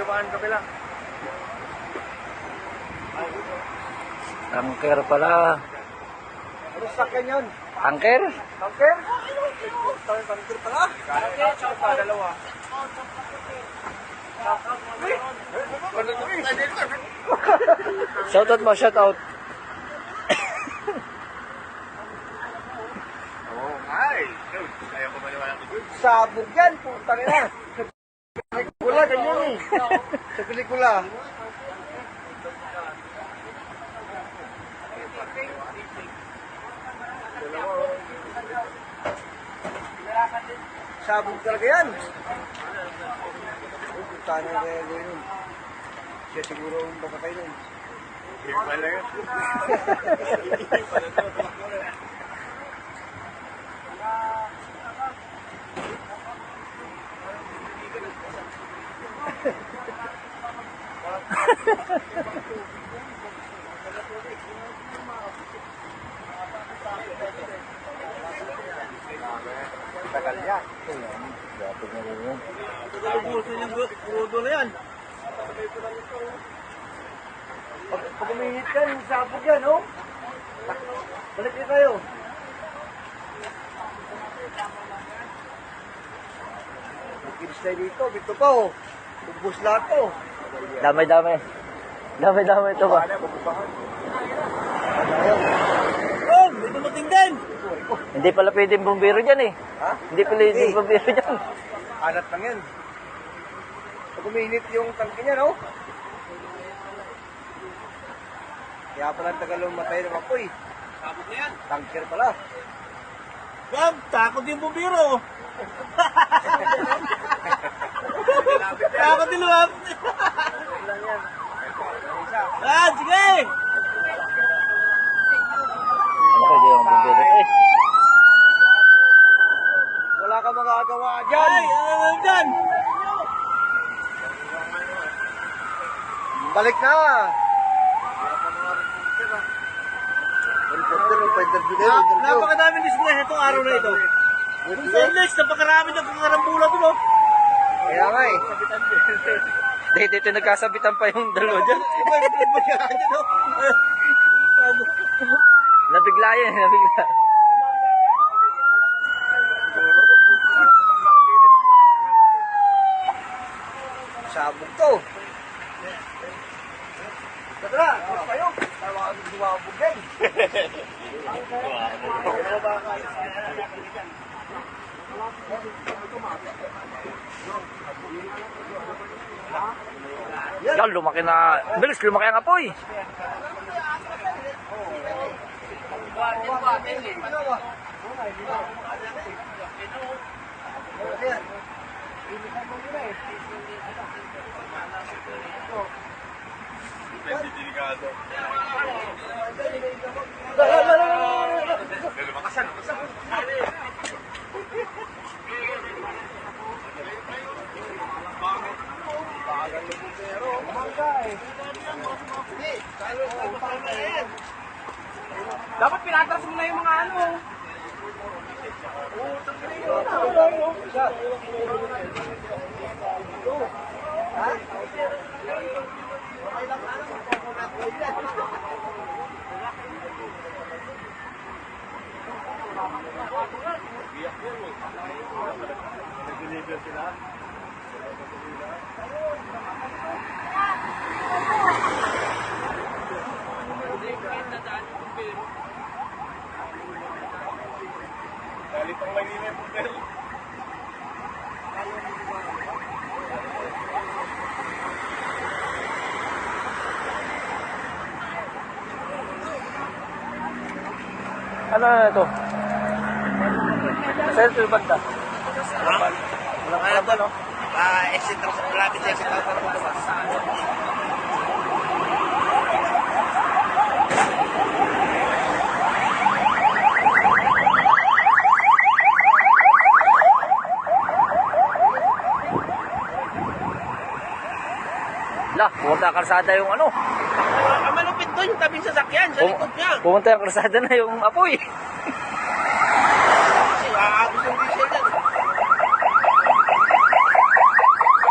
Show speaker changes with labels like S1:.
S1: Kalumaan kabila.
S2: Tanker pala.
S1: Ano sakyan yun?
S2: Tanker?
S1: Tanker? Tanker pala? Tanker pa, dalawa.
S2: Shoutout mo, shoutout.
S1: Oh, ay. Kaya ko maniwala ko. Sabog yan, putang ina. Sa pelikula, ganyan eh. Sa pelikula. Sabog talaga yan. Putang ina kaya yun. Siya siguro ang papatay nun. Pala yun. Tagal yan.
S2: Dapat na rin yun.
S1: Ubusin yung grudo na yan. Pag uminit ka, yung sabog yan, oh. Balik niyo kayo. Magkinis tayo dito, dito pa, oh. Ubus lahat, oh.
S2: Damay-damay. Damay-damay ito ba?
S1: Oh, may dumating din.
S2: Hindi pala pwedeng bumbiro dyan eh.
S1: Ha?
S2: Hindi pala pwedeng bumbiro dyan.
S1: Alat lang yan. Pag uminit yung tangke niya, no? Kaya pala ang tagal matay ng apoy. Sabog na yan. Tanker pala. Gab, takot yung bubiro. Takot yung lumap. Ah, sige!
S2: Ano ko, hindi yung bumbiro eh.
S1: Wala ka magagawa dyan. Ay, ano dyan? Balik na. Napakadaming display itong araw na ito. Yung sa index, napakarami ng kakarambula doon, oh. Kaya nga eh.
S2: Dito nagkasabitan pa yung dalawa dyan. Nabigla yan, nabigla.
S1: Sabog to. Tara, kayo. Tawagin sumabog yan.
S2: Yan, lumaki na. Bilis, lumaki ang apoy.
S1: Dapat pinatras mo na yung mga ano. Galit ang Maynila yung hotel.
S2: Ano na ito? Saan ito yung banda? Walang kalaban, no?
S1: Exit lang sa malapit na exit lang sa lumabas.
S2: La, pumunta ang kalsada yung ano.
S1: Ang malupit doon, yung tabing sasakyan, sa likod niya.
S2: Pumunta ang kalsada na yung apoy.